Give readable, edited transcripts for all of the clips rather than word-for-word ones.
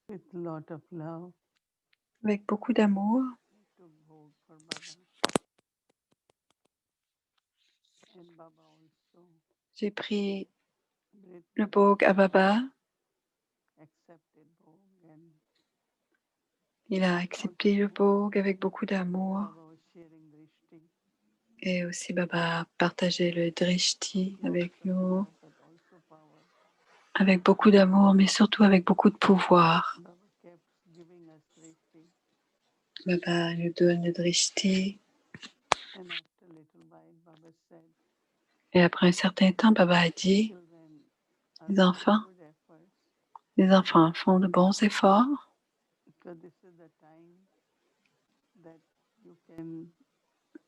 with lot of love. avec beaucoup d'amour. To Bhog for Baba. And Baba also J'ai pris great le bhog à Baba. accepted Bhog and Il a accepté le bhog avec beaucoup d'amour. Baba was sharing Drishti. Et aussi Baba a partagé le drishti avec nous, But also power. avec beaucoup d'amour, mais surtout avec beaucoup de pouvoir. Baba kept giving us Drishti. Baba nous donne le drishti. And after a little while, Baba said, Et après un certain temps, Baba a dit, children are les enfants, good efforts. les enfants font de bons efforts. Because this is the time that you can,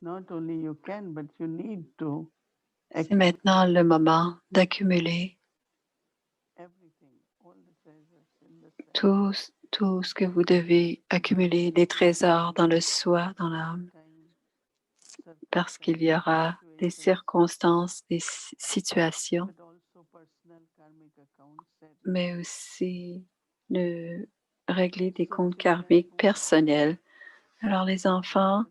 not only you can, but you need to C'est maintenant le moment d'accumuler everything, all the treasures in the self. tout ce que vous devez accumuler, des trésors dans le soi, dans l'âme, parce qu'il y aura des circonstances, des situations, But also personal karmic accounts set. mais aussi de régler des comptes karmiques personnels. Alors les enfants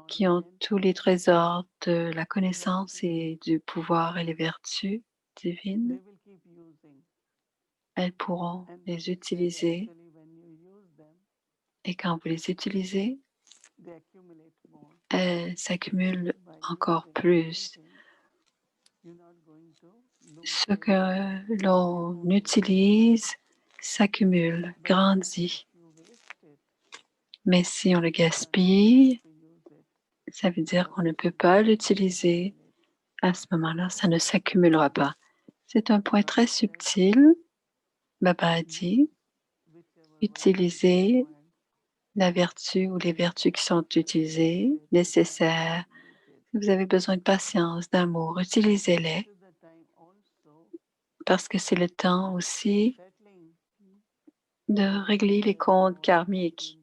qui ont tous les trésors de la connaissance et du pouvoir et les vertus divines, They will keep using. elles pourront And les Baba said, utiliser. actually, when you use them, Et quand vous les utilisez, they accumulate more. elles s'accumulent By encore using plus. everything, you're not going to lose Ce everything. que l'on utilise s'accumule, But grandit. if you waste it, Mais si on le you cannot gaspille, to use it. ça veut dire qu'on ne peut pas l'utiliser. À ce moment-là, ça ne s'accumulera pas. C'est un point très subtil. Baba a dit, utilisez la vertu ou les vertus qui sont utilisées, nécessaires. Si vous avez besoin de patience, d'amour, utilisez-les parce que c'est le temps aussi de régler les comptes karmiques.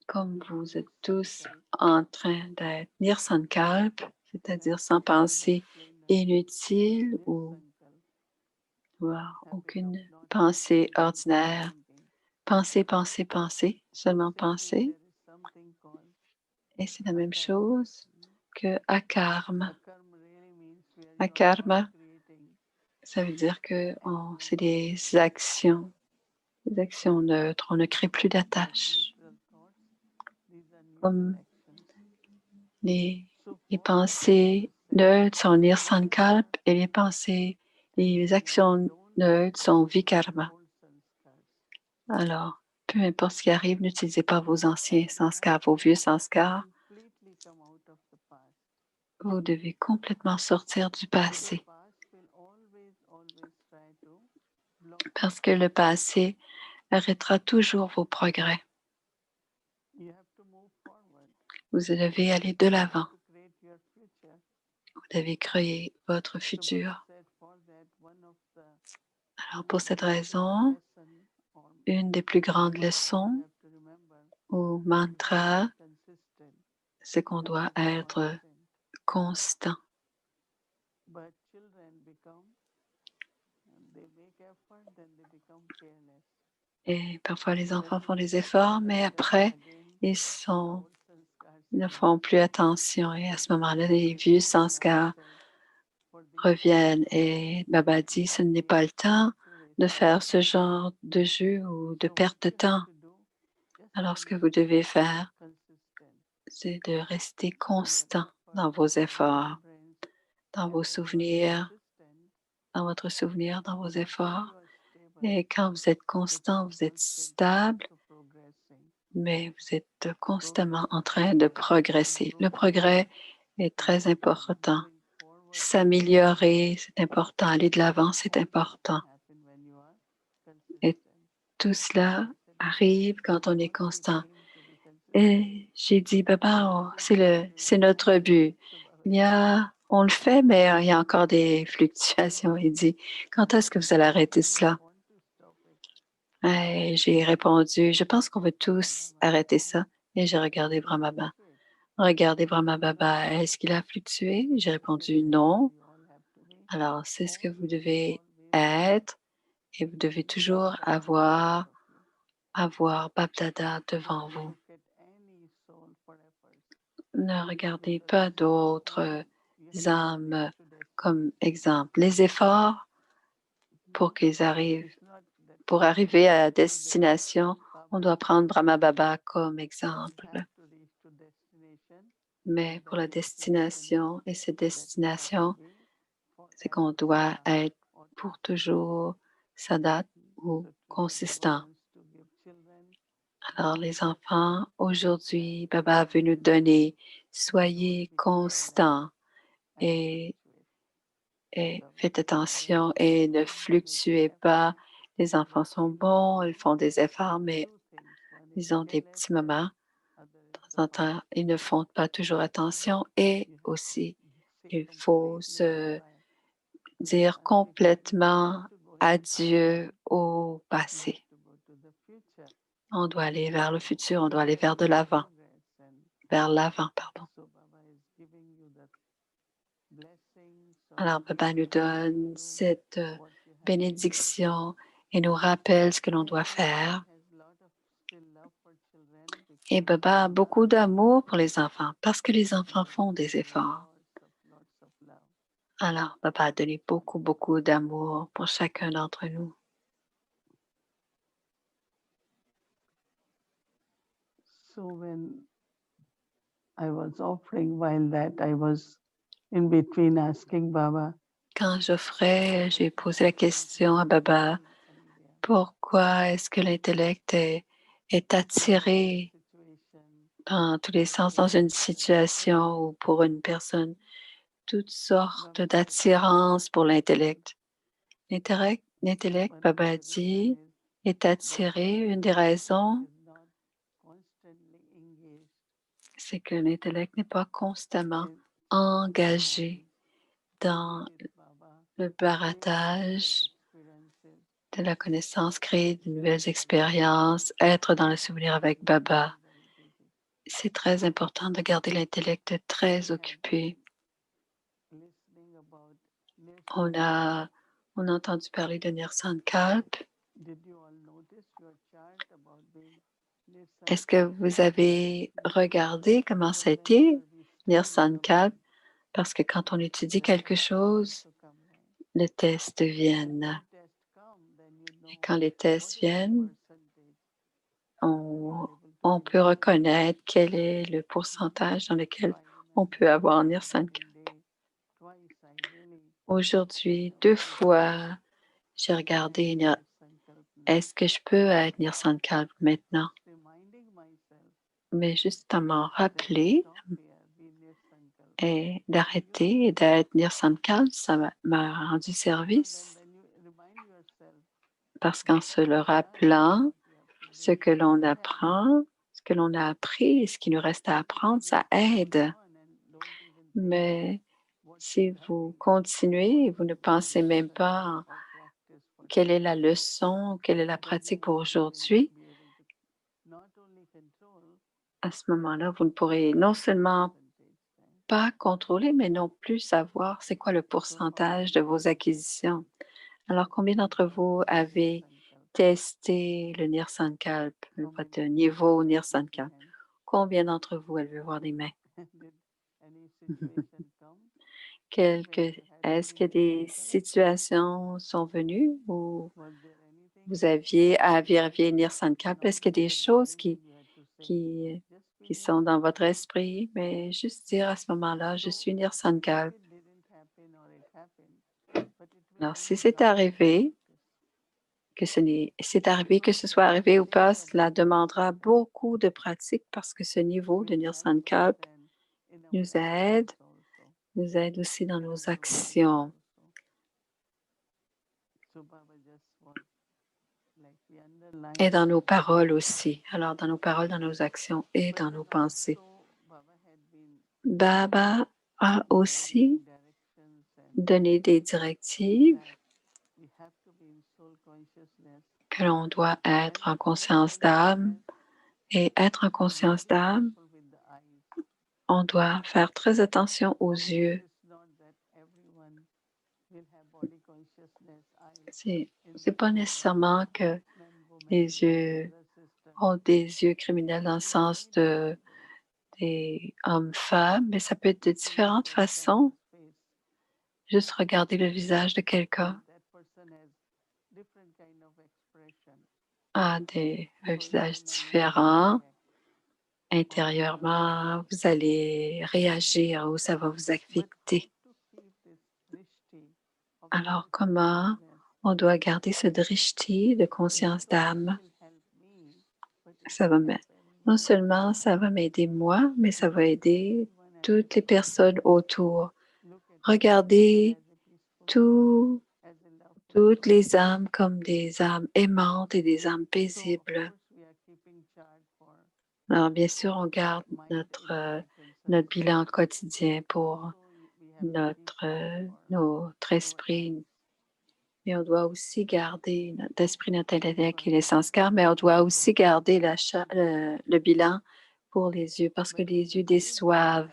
Comme vous êtes tous en train d'être nirsankalp, c'est-à-dire sans pensée inutile ou aucune pensée ordinaire. Penser, penser, penser, seulement penser. Et c'est la même chose que akarma. Akarma, ça veut dire que c'est des actions neutres. On ne crée plus d'attache. Comme les pensées neutres sont nirsankalp et les actions neutres sont vikarma. Alors, peu importe ce qui arrive, n'utilisez pas vos anciens sanskars, vos vieux sanskars. Vous devez complètement sortir du passé. Parce que le passé arrêtera toujours vos progrès. Vous devez aller de l'avant. Vous devez créer votre futur. Alors pour cette raison, une des plus grandes leçons ou mantra, c'est qu'on doit être constant. Et parfois les enfants font des efforts, mais après, ils ne font plus attention. Et à ce moment-là, les vieux sanskars reviennent. Et Baba dit, ce n'est pas le temps de faire ce genre de jeu ou de perte de temps. Alors, ce que vous devez faire, c'est de rester constant dans vos efforts, dans vos souvenirs, dans votre souvenir, dans vos efforts. Et quand vous êtes constant, vous êtes stable, mais vous êtes constamment en train de progresser. Le progrès est très important. S'améliorer, c'est important. Aller de l'avant, c'est important. Et tout cela arrive quand on est constant. Et j'ai dit, Baba, c'est notre but. On le fait, mais il y a encore des fluctuations. Il dit, quand est-ce que vous allez arrêter cela? Et j'ai répondu, je pense qu'on veut tous arrêter ça. Et j'ai regardé Brahma. Regardez Brahma Baba, est-ce qu'il a fluctué? J'ai répondu non. Alors, c'est ce que vous devez être Et vous devez toujours avoir Bap Dada devant vous. Ne regardez pas d'autres âmes comme exemple. Les efforts pour pour arriver à destination, on doit prendre Brahma Baba comme exemple. Mais pour la destination et cette destination, c'est qu'on doit être pour toujours sadat ou consistant. Alors les enfants, aujourd'hui, Baba veut nous donner, soyez constants et faites attention et ne fluctuez pas. Les enfants sont bons, ils font des efforts, mais ils ont des petits moments. De temps en temps, ils ne font pas toujours attention et aussi, il faut se dire complètement adieu au passé. On doit aller vers le futur, on doit aller vers l'avant, pardon. Alors, Baba nous donne cette bénédiction et nous rappelle ce que l'on doit faire. Et Baba a beaucoup d'amour pour les enfants parce que les enfants font des efforts. Alors, Baba a donné beaucoup, beaucoup d'amour pour chacun d'entre nous. So when I was offering, while that I was in between asking Baba, Quand j'offrais, j'ai posé la question à Baba, pourquoi est-ce que l'intellect est attiré dans tous les sens dans une situation ou pour une personne, toutes sortes d'attirances pour l'intellect. L'intellect, Baba dit, est attiré. Une des raisons, c'est que l'intellect n'est pas constamment engagé dans le barattage de la connaissance, créer de nouvelles expériences, être dans le souvenir avec Baba. C'est très important de garder l'intellect très occupé. On a entendu parler de Nirsankalp. Est-ce que vous avez regardé comment ça a été, Nirsankalp? Parce que quand on étudie quelque chose, les tests viennent. Et quand les tests viennent, on peut reconnaître quel est le pourcentage dans lequel on peut avoir Nirsankalp. Aujourd'hui, 2 fois, j'ai regardé est-ce que je peux être Nirsankalp maintenant? Mais juste à m'en rappeler et d'arrêter et d'être Nirsankalp, ça m'a rendu service. Parce qu'en se le rappelant, ce que l'on apprend, ce que l'on a appris et ce qui nous reste à apprendre, ça aide. Mais si vous continuez et vous ne pensez même pas quelle est la leçon, quelle est la pratique pour aujourd'hui, à ce moment-là, vous ne pourrez non seulement pas contrôler, mais non plus savoir c'est quoi le pourcentage de vos acquisitions. Alors, combien d'entre vous avez testé le Nirsankalp, votre niveau Nirsankalp? Combien d'entre vous, elle veut voir des mains? Est-ce que des situations sont venues où vous aviez à vérifier Nirsankalp? Est-ce qu'il y a des choses qui sont dans votre esprit? Mais juste dire à ce moment-là, je suis Nirsankalp. Alors, si c'est arrivé, que ce soit arrivé ou pas, cela demandera beaucoup de pratique parce que ce niveau de Nirsankalp nous aide aussi dans nos actions. Et dans nos paroles aussi. Alors, dans nos paroles, dans nos actions et dans nos pensées. Baba a aussi donné des directives que l'on doit être en conscience d'âme. Et être en conscience d'âme, on doit faire très attention aux yeux. c'est pas nécessairement que les yeux ont des yeux criminels dans le sens des hommes-femmes, mais ça peut être de différentes façons. Juste regarder le visage de quelqu'un a un visage différent. Intérieurement, vous allez réagir ou ça va vous affecter. Alors, comment on doit garder ce drishti de conscience d'âme? Ça va non seulement ça va m'aider moi, mais ça va aider toutes les personnes autour. Regardez toutes les âmes comme des âmes aimantes et des âmes paisibles. Alors, bien sûr, on garde notre bilan quotidien pour notre esprit, mais on doit aussi garder notre esprit, notre intellect et les sanskars, mais on doit aussi garder le bilan pour les yeux parce que les yeux déçoivent.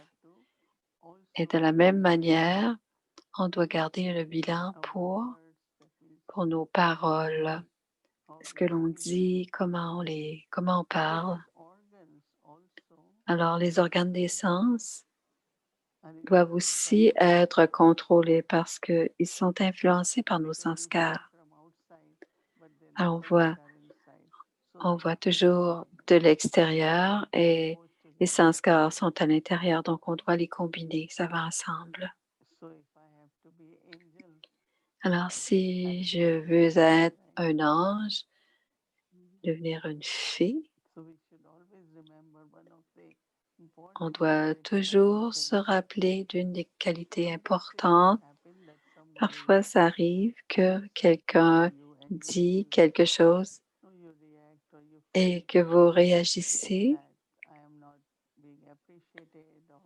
Et de la même manière, on doit garder le bilan pour nos paroles, ce que l'on dit, comment on parle. Alors, les organes des sens doivent aussi être contrôlés parce qu'ils sont influencés par nos sanskars. Alors, on voit toujours de l'extérieur et les sanskars sont à l'intérieur, donc on doit les combiner, ça va ensemble. Alors, si je veux être un ange, devenir une fée, on doit toujours se rappeler d'une des qualités importantes. Parfois, ça arrive que quelqu'un dit quelque chose et que vous réagissez,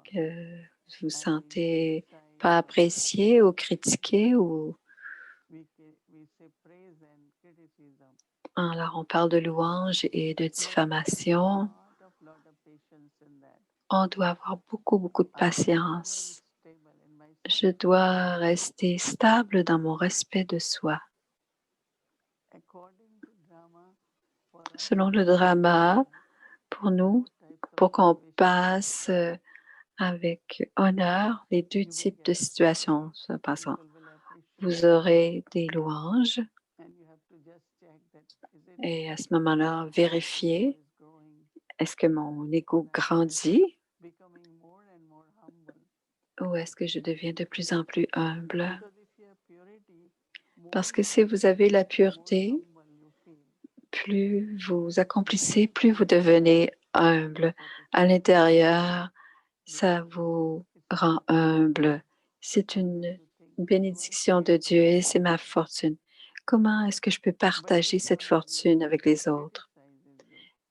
que vous vous sentez pas apprécié ou critiqué ou alors on parle de louange et de diffamation. On doit avoir beaucoup, beaucoup de patience. Je dois rester stable dans mon respect de soi. Selon le drama, pour nous, pour qu'on passe avec honneur les deux types de situations se passant. Vous aurez des louanges et à ce moment-là, vérifiez, est-ce que mon ego grandit ou est-ce que je deviens de plus en plus humble? Parce que si vous avez la pureté, plus vous accomplissez, plus vous devenez humble. À l'intérieur, ça vous rend humble. C'est une bénédiction de Dieu et c'est ma fortune. Comment est-ce que je peux partager cette fortune avec les autres?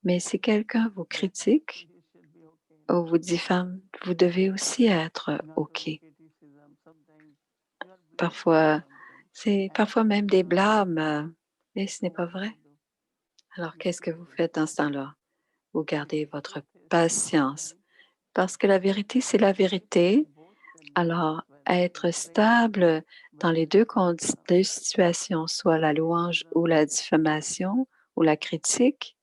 Mais si quelqu'un vous critique ou vous diffame, vous devez aussi être OK. Parfois, c'est parfois même des blâmes et ce n'est pas vrai. Alors, qu'est-ce que vous faites dans ce temps-là? Vous gardez votre patience parce que la vérité, c'est la vérité. Alors, être stable dans les deux situations, soit la louange ou la diffamation ou la critique,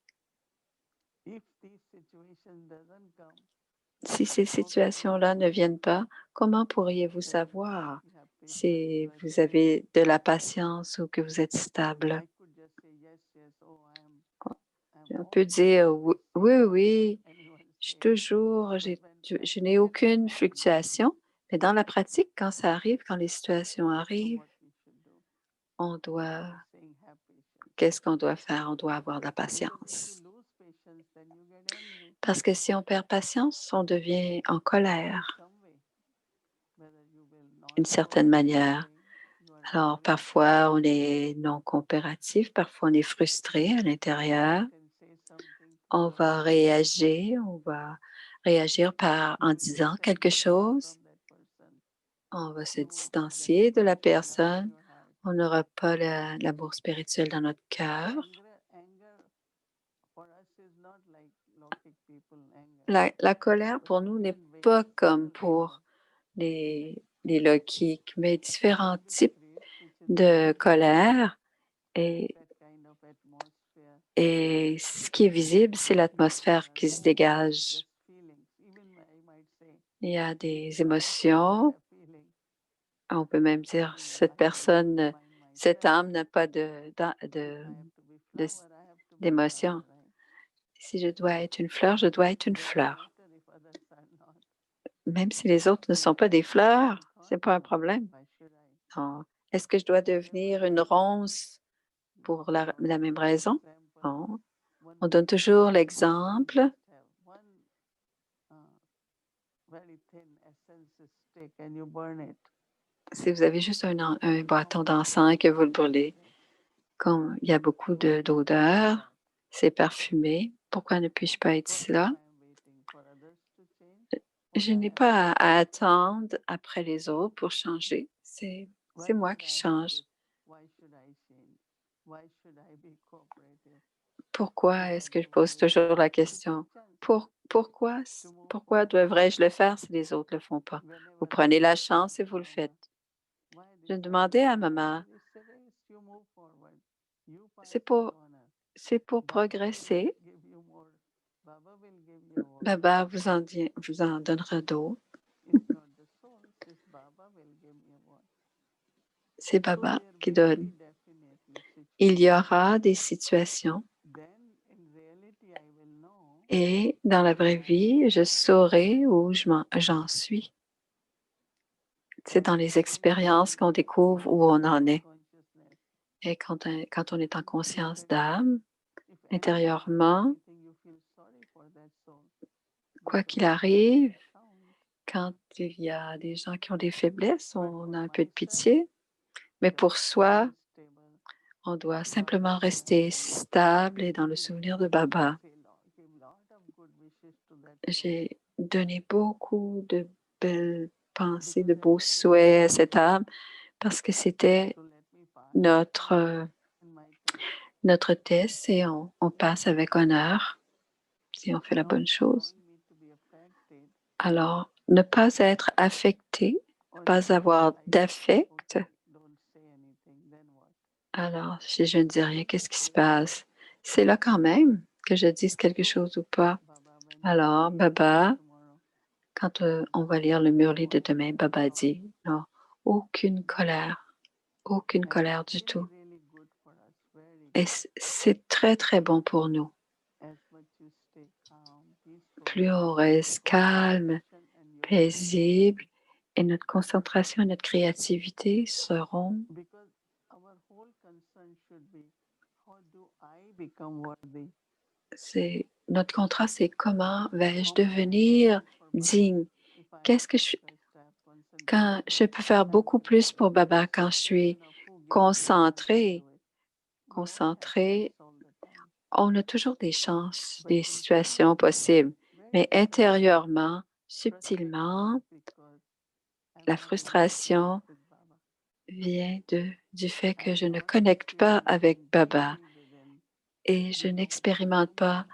si ces situations-là ne viennent pas, comment pourriez-vous savoir si vous avez de la patience ou que vous êtes stable? On peut dire oui, oui, oui, je n'ai aucune fluctuation, mais dans la pratique, quand ça arrive, quand les situations arrivent, qu'est-ce qu'on doit faire? On doit avoir de la patience. Parce que si on perd patience, on devient en colère, d'une certaine manière. Alors, parfois, on est non coopératif, parfois, on est frustré à l'intérieur. On va réagir en disant quelque chose. On va se distancier de la personne. On n'aura pas l'amour spirituel dans notre cœur. La colère pour nous n'est pas comme pour les leukiques, mais différents types de colère Et, et ce qui est visible, c'est l'atmosphère qui se dégage. Il y a des émotions. On peut même dire cette personne, cette âme n'a pas d'émotion. Si je dois être une fleur, je dois être une fleur. Même si les autres ne sont pas des fleurs, ce n'est pas un problème. Non. Est-ce que je dois devenir une ronce pour la même raison? Non. On donne toujours l'exemple. Si vous avez juste un bâton d'encens et que vous le brûlez, quand il y a beaucoup d'odeur, c'est parfumé, pourquoi ne puis-je pas être cela? Je n'ai pas à attendre après les autres pour changer. C'est moi qui change. Pourquoi est-ce que je pose toujours la question? Pourquoi devrais-je le faire si les autres ne le font pas? Vous prenez la chance et vous le faites. Je demandais à maman, c'est pour progresser. Baba vous en donnera d'autres. C'est Baba qui donne. Il y aura des situations et dans la vraie vie, je saurai où j'en suis. C'est dans les expériences qu'on découvre où on en est. Et quand on est en conscience d'âme, intérieurement, quoi qu'il arrive, quand il y a des gens qui ont des faiblesses, on a un peu de pitié. Mais pour soi, on doit simplement rester stable et dans le souvenir de Baba. J'ai donné beaucoup de belles pensées, de beaux souhaits à cette âme parce que c'était notre test et on passe avec honneur si on fait la bonne chose. Alors, ne pas être affecté, ne pas avoir d'affect. Alors, si je ne dis rien, qu'est-ce qui se passe? C'est là quand même que je dise quelque chose ou pas. Alors, Baba, quand on va lire le Murli de demain, Baba dit, non, aucune colère du tout. Et c'est très, très bon pour nous. Plus on reste calme, paisible, et notre concentration et notre créativité seront. Notre contrat, c'est comment vais-je devenir digne? Qu'est-ce que quand je peux faire beaucoup plus pour Baba quand je suis concentrée. On a toujours des chances, des situations possibles, mais intérieurement, subtilement, la frustration vient du fait que je ne connecte pas avec Baba et je n'expérimente pas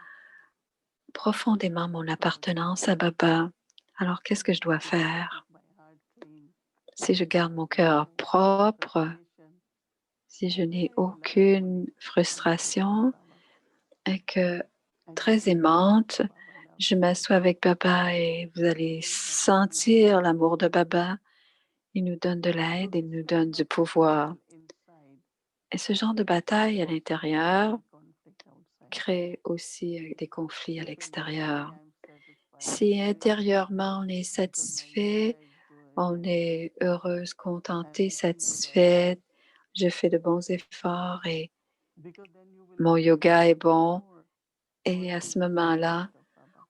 profondément mon appartenance à Baba. Alors, qu'est-ce que je dois faire? Si je garde mon cœur propre, si je n'ai aucune frustration et que très aimante, je m'assois avec Baba et vous allez sentir l'amour de Baba. Il nous donne de l'aide, il nous donne du pouvoir. Et ce genre de bataille à l'intérieur crée aussi des conflits à l'extérieur. Si intérieurement on est satisfait, on est heureuse, contentée, satisfaite, je fais de bons efforts et mon yoga est bon. Et à ce moment-là,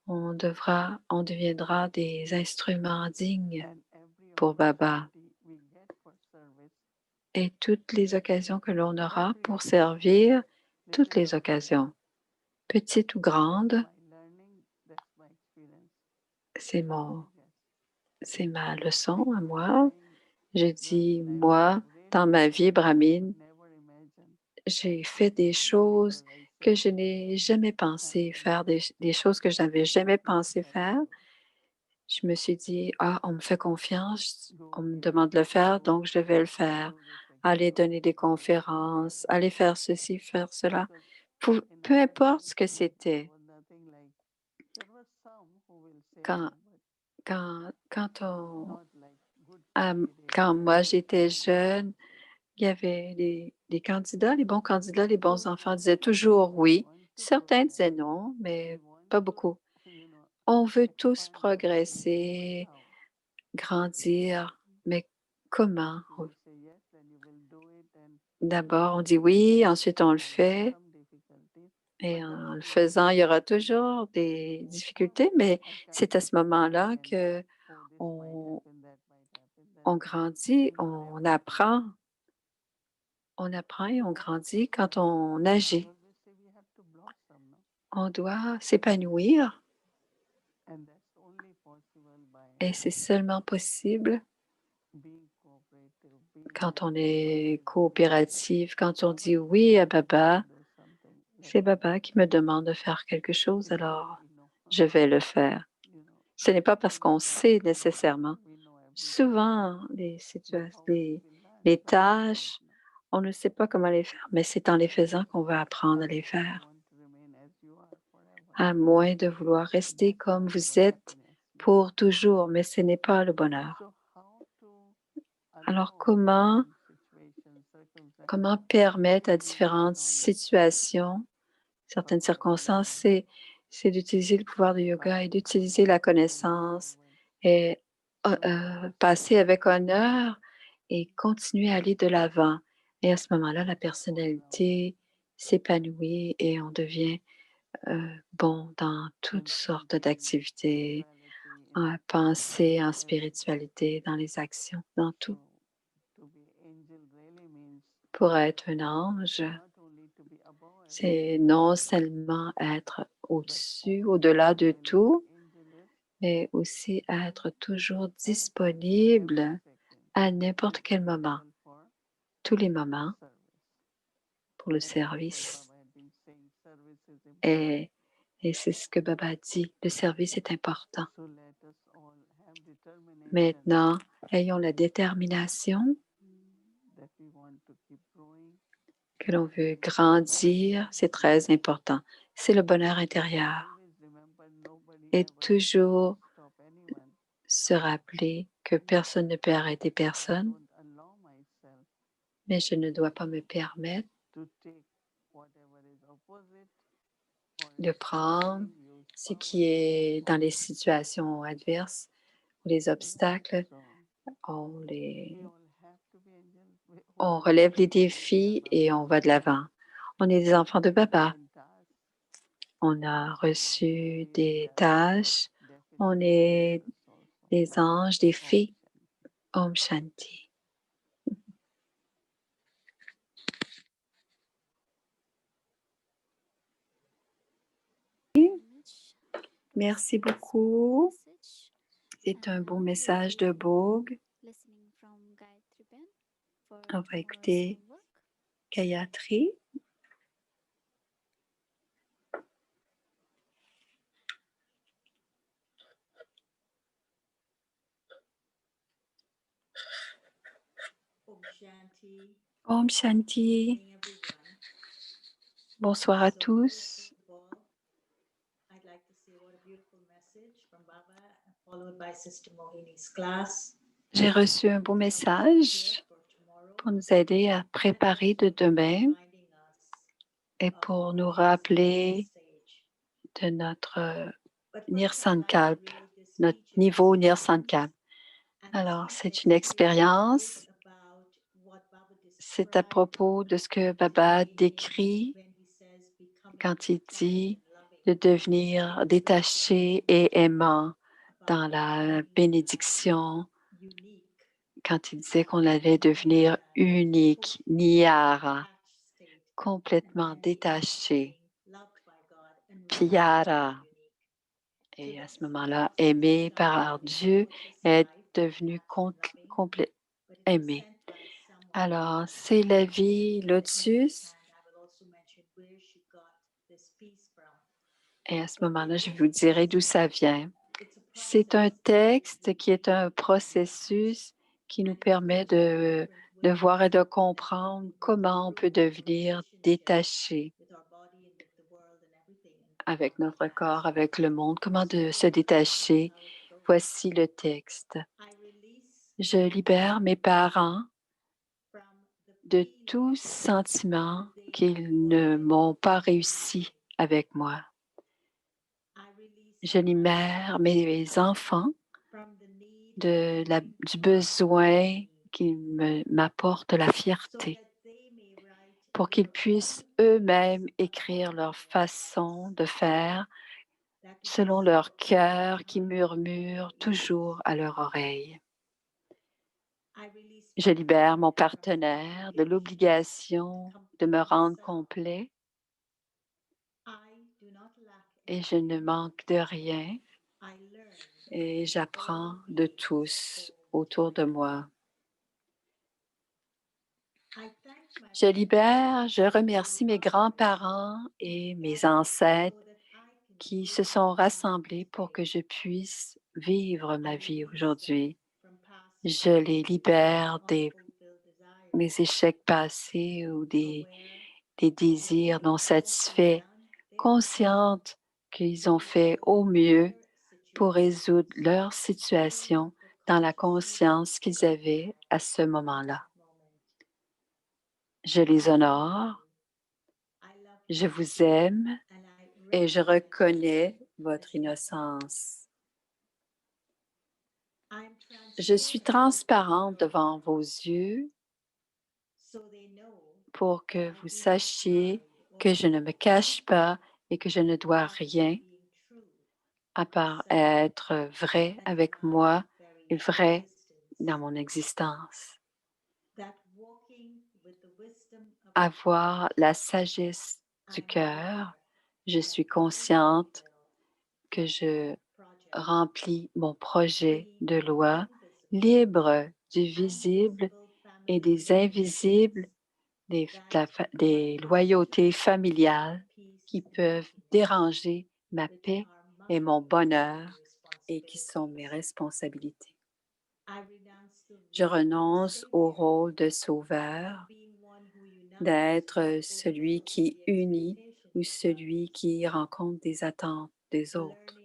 on deviendra des instruments dignes pour Baba. Et toutes les occasions que l'on aura pour servir, toutes les occasions, petites ou grandes, c'est ma leçon à moi. Je dis, moi, dans ma vie brahmine, j'ai fait des choses que je n'ai jamais pensé faire, des choses que je n'avais jamais pensé faire. Je me suis dit, on me fait confiance, on me demande de le faire, donc je vais le faire. aller donner des conférences, aller faire ceci, faire cela. Peu importe ce que c'était. Quand, quand quand moi j'étais jeune, il y avait les candidats, les bons candidats, les bons enfants disaient toujours oui. Certains disaient non, mais pas beaucoup. On veut tous progresser, grandir, mais comment? D'abord, on dit oui, ensuite on le fait, et en le faisant, il y aura toujours des difficultés, mais c'est à ce moment-là que on grandit, on apprend et on grandit quand on agit. On doit s'épanouir et c'est seulement possible quand on est coopératif, quand on dit oui à Baba. C'est Baba qui me demande de faire quelque chose, alors je vais le faire. Ce n'est pas parce qu'on sait nécessairement. Souvent, les tâches, on ne sait pas comment les faire, mais c'est en les faisant qu'on va apprendre à les faire. À moins de vouloir rester comme vous êtes pour toujours, mais ce n'est pas le bonheur. Alors, comment permettre à différentes situations, certaines circonstances, c'est d'utiliser le pouvoir du yoga et d'utiliser la connaissance et passer avec honneur et continuer à aller de l'avant. Et à ce moment-là, la personnalité s'épanouit et on devient bon dans toutes sortes d'activités, en pensée, en spiritualité, dans les actions, dans tout. Pour être un ange, c'est non seulement être au-dessus, au-delà de tout, mais aussi être toujours disponible à n'importe quel moment, tous les moments pour le service. Et c'est ce que Baba dit, le service est important. Maintenant, ayons la détermination que l'on veut grandir, c'est très important. C'est le bonheur intérieur. Et toujours se rappeler que personne ne peut arrêter personne, mais je ne dois pas me permettre de prendre ce qui est dans les situations adverses ou les obstacles. On relève les défis et on va de l'avant. On est des enfants de Baba. On a reçu des tâches. On est des anges, des fées. Om Shanti. Merci beaucoup. C'est un beau message de Boog. On va écouter Gayatri. Om Shanti. Bonsoir à tous. J'ai reçu un beau message pour nous aider à préparer de demain et pour nous rappeler de notre Nirsankalp, notre niveau Nirsankalp. Alors, c'est une expérience. C'est à propos de ce que Baba décrit quand il dit de devenir détaché et aimant dans la bénédiction, quand il disait qu'on allait devenir unique, Niyara, complètement détaché, Pyara, et à ce moment-là, aimé par Dieu, est devenu complet, aimé. Alors, c'est la vie Lotus. Et à ce moment-là, je vous dirai d'où ça vient. C'est un texte qui est un processus qui nous permet de de voir et de comprendre comment on peut devenir détaché avec notre corps, avec le monde, comment de se détacher. Voici le texte. Je libère mes parents de tout sentiment qu'ils ne m'ont pas réussi avec moi. Je libère mes enfants du besoin qu'ils m'apportent la fierté pour qu'ils puissent eux-mêmes écrire leur façon de faire selon leur cœur qui murmure toujours à leur oreille. Je libère mon partenaire de l'obligation de me rendre complet et je ne manque de rien et j'apprends de tous autour de moi. Je remercie mes grands-parents et mes ancêtres qui se sont rassemblés pour que je puisse vivre ma vie aujourd'hui. Je les libère mes échecs passés ou des désirs non satisfaits, consciente qu'ils ont fait au mieux pour résoudre leur situation dans la conscience qu'ils avaient à ce moment-là. Je les honore, je vous aime et je reconnais votre innocence. Je suis transparente devant vos yeux pour que vous sachiez que je ne me cache pas et que je ne dois rien à part être vrai avec moi et vrai dans mon existence. Avoir la sagesse du cœur, je suis consciente que je remplis mon projet de loi libre du visible et des invisibles, des loyautés familiales qui peuvent déranger ma paix et mon bonheur et qui sont mes responsabilités. Je renonce au rôle de sauveur, d'être celui qui unit ou celui qui rencontre des attentes des autres.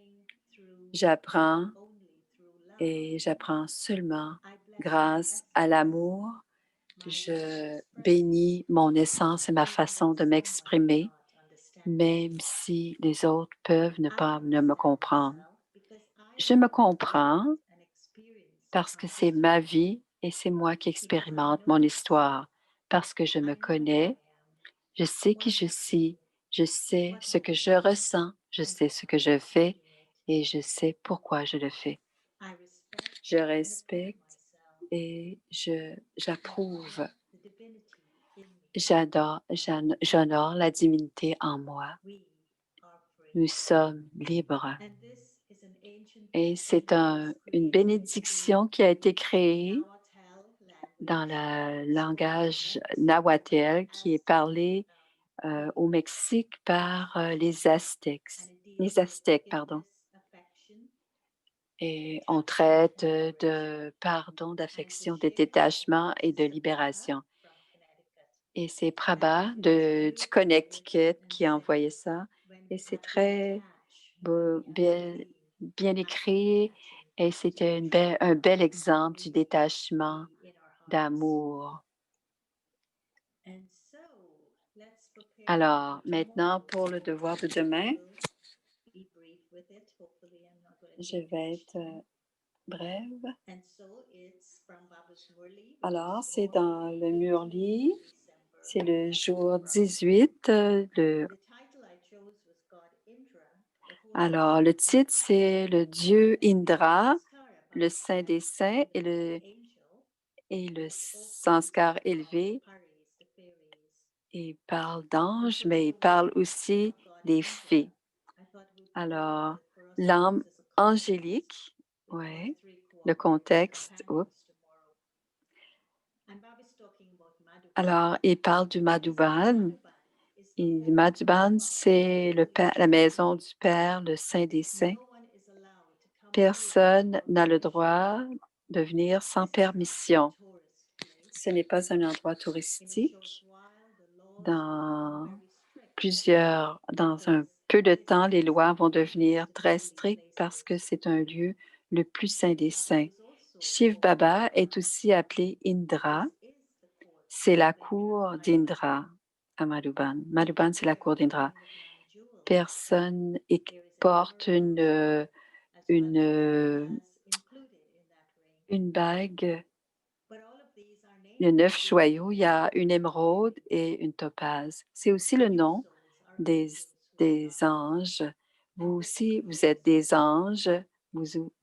J'apprends et j'apprends seulement grâce à l'amour. Je bénis mon essence et ma façon de m'exprimer, même si les autres peuvent ne me comprendre. Je me comprends parce que c'est ma vie et c'est moi qui expérimente mon histoire, parce que je me connais, je sais qui je suis, je sais ce que je ressens, je sais ce que je fais et je sais pourquoi je le fais. Je respecte et j'approuve. J'honore la divinité en moi. Nous sommes libres. Et c'est une bénédiction qui a été créée dans le langage nahuatl qui est parlé au Mexique par les Aztèques. Les Aztèques, pardon. Et on traite de pardon, d'affection, de détachement et de libération. Et c'est Prabha du Connecticut qui a envoyé ça. Et c'est très bien écrit et c'était un bel exemple du détachement, d'amour. Alors, maintenant, pour le devoir de demain, je vais être brève. Alors, c'est dans le Murli, c'est le jour 18. Alors, le titre, c'est le dieu Indra, le saint des saints et le sanskar élevé. Il parle d'anges, mais il parle aussi des fées. Alors, l'âme angélique, oui, le contexte, Alors, il parle du Madhuban. Et Madhuban, c'est la maison du Père, le Saint des Saints. Personne n'a le droit de venir sans permission. Ce n'est pas un endroit touristique. Dans un peu de temps, les lois vont devenir très strictes parce que c'est un lieu le plus saint des saints. Shiv Baba est aussi appelé Indra. C'est la cour d'Indra à Madhuban. Madhuban, c'est la cour d'Indra. Personne porte une bague de 9 joyaux. Il y a une émeraude et une topaze. C'est aussi le nom des anges. Vous aussi, vous êtes des anges.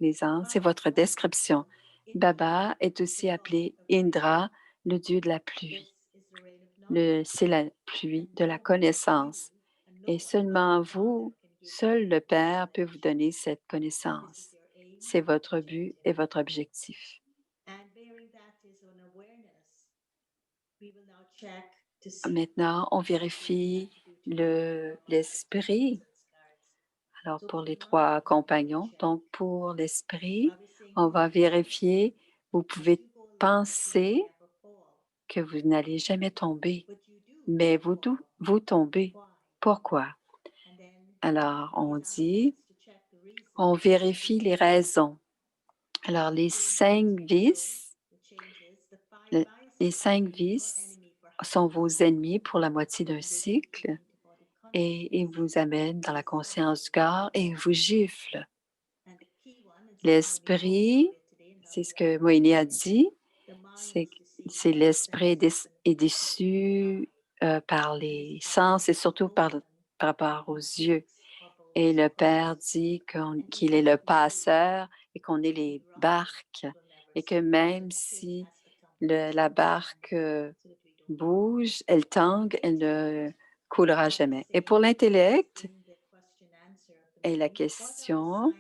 Les anges, c'est votre description. Baba est aussi appelé Indra, le dieu de la pluie. C'est la pluie de la connaissance. Et seulement vous, seul le Père peut vous donner cette connaissance. C'est votre but et votre objectif. Maintenant, on vérifie l'esprit. Alors, pour les 3 compagnons, donc pour l'esprit, on va vérifier, vous pouvez penser que vous n'allez jamais tomber, mais vous tombez. Pourquoi? Alors, on vérifie les raisons. Alors, les 5 vices sont vos ennemis pour la moitié d'un cycle et ils vous amènent dans la conscience du corps et ils vous giflent. L'esprit, c'est ce que Moïni a dit, c'est l'esprit est déçu par les sens et surtout par rapport aux yeux. Et le Père dit qu'il est le passeur et qu'on est les barques et que même si la barque bouge, elle tangue, elle ne coulera jamais. Et pour l'intellect, et la question,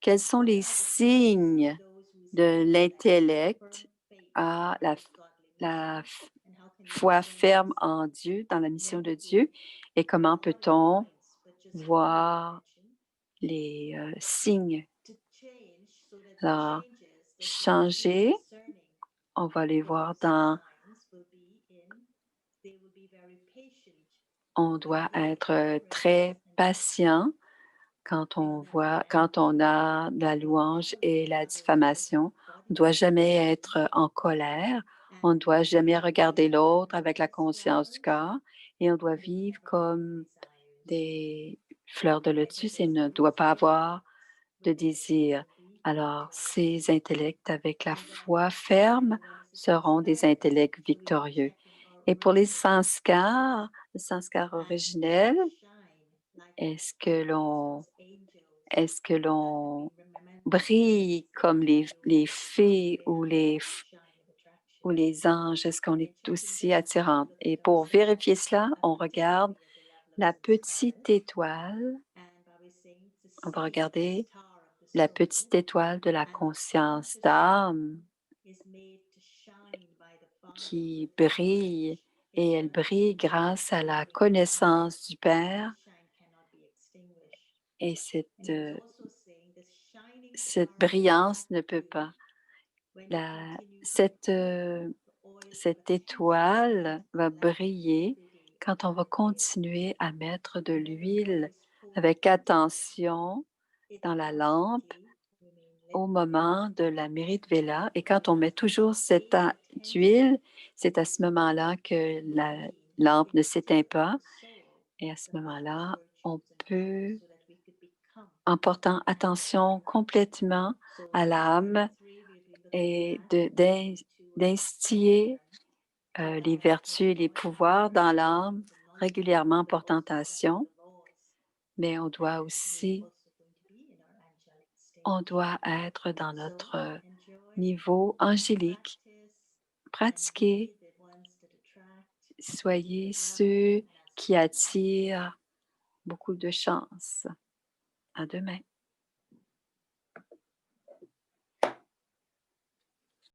quels sont les signes de l'intellect à la foi ferme en Dieu, dans la mission de Dieu, et comment peut-on voir les signes? Alors, changer, on va les voir on doit être très patient quand on a la louange et la diffamation. On ne doit jamais être en colère. On ne doit jamais regarder l'autre avec la conscience du corps et on doit vivre comme des fleurs de lotus et ne doit pas avoir de désir. Alors, ces intellects avec la foi ferme seront des intellects victorieux. Et pour les sanskars, le sanskar originel, est-ce que l'on brille comme les fées ou les anges? Est-ce qu'on est aussi attirant? Et pour vérifier cela, on regarde la petite étoile. On va regarder la petite étoile de la conscience d'âme qui brille et elle brille grâce à la connaissance du Père. Et cette brillance ne peut pas. Cette étoile va briller quand on va continuer à mettre de l'huile avec attention dans la lampe au moment de la Mérite Vela. Et quand on met toujours cette huile, c'est à ce moment-là que la lampe ne s'éteint pas. Et à ce moment-là, on peut, en portant attention complètement à l'âme et d'instiller les vertus et les pouvoirs dans l'âme régulièrement en portant attention, mais on doit être dans notre niveau angélique. Pratiquez, soyez ceux qui attirent beaucoup de chance. À demain.